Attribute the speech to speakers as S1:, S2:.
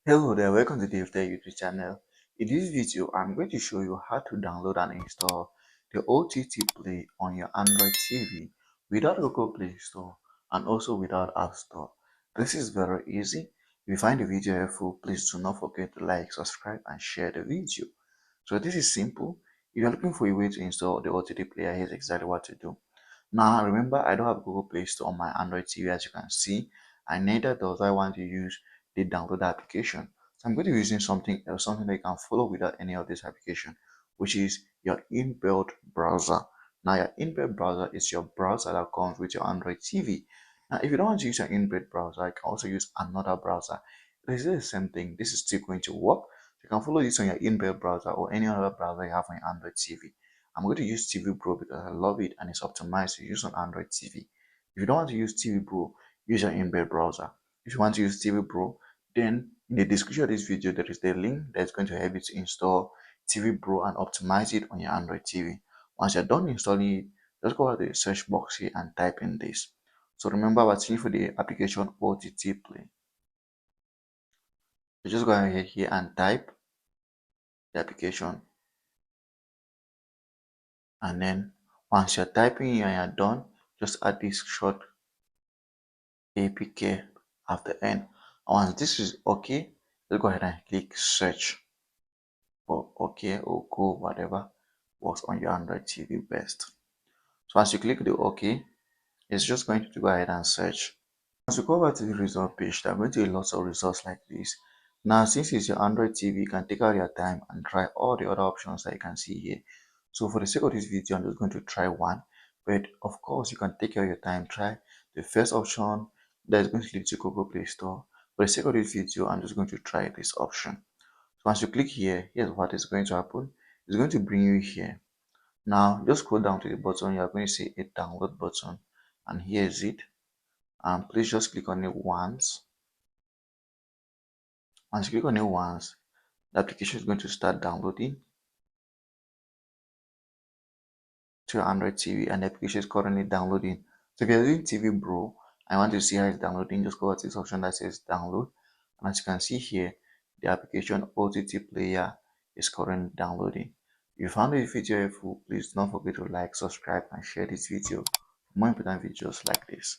S1: Hello there, welcome to DaveTech YouTube channel. In this video, I'm going to show you how to download and install the OTT Play on your Android TV without Google Play Store and also without App Store. This is very easy. If you find the video helpful, please do not forget to like, subscribe and share the video. So this is simple. If you're looking for a way to install the OTT Player, here's exactly what to do. Now remember, I don't have Google Play Store on my Android TV as you can see, and neither does I want to use the download application. So I'm going to be using something else, something that you can follow without any of this application, which is your inbuilt browser. Now your inbuilt browser is your browser that comes with your Android TV. Now if you don't want to use your inbuilt browser, you can also use another browser. It is the same thing. This is still going to work. You can follow this on your inbuilt browser or any other browser you have on your Android TV. I'm going to use TV Pro because I love it and it's optimized to use on Android TV. If you don't want to use TV Pro, use your inbuilt browser. If you want to use TV Pro, then in the description of this video, there is the link that's going to help you to install TV Pro and optimize it on your Android TV. Once you're done installing it, just go out to the search box here and type in this. So remember, we're searching for the application OTT Play. So just go ahead here and type the application. And then once you're typing and you're done, just add this short APK after N. Once this is okay, let's go ahead and click search for OK or go, whatever works on your Android TV best. So once you click the OK, it's just going to go ahead and search. Once you go over to the result page, there are going to be lots of results like this. Now, since it's your Android TV, you can take out your time and try all the other options that you can see here. So for the sake of this video, I'm just going to try one. But of course, you can take out your time, try the first option that is going to lead to Google Play Store. For the sake of this video, I'm just going to try this option. So once you click here, here's what is going to happen. It's going to bring you here. Now, just scroll down to the bottom. You are going to see a download button. And here is it. And please just click on it once. Once you click on it once, the application is going to start downloading to your Android TV, and the application is currently downloading. So if you're using TV Bro and want to see how it's downloading, just go to this option that says download. And as you can see here, the application OTT Player is currently downloading. If you found this video helpful, please don't forget to like, subscribe, and share this video for more important videos like this.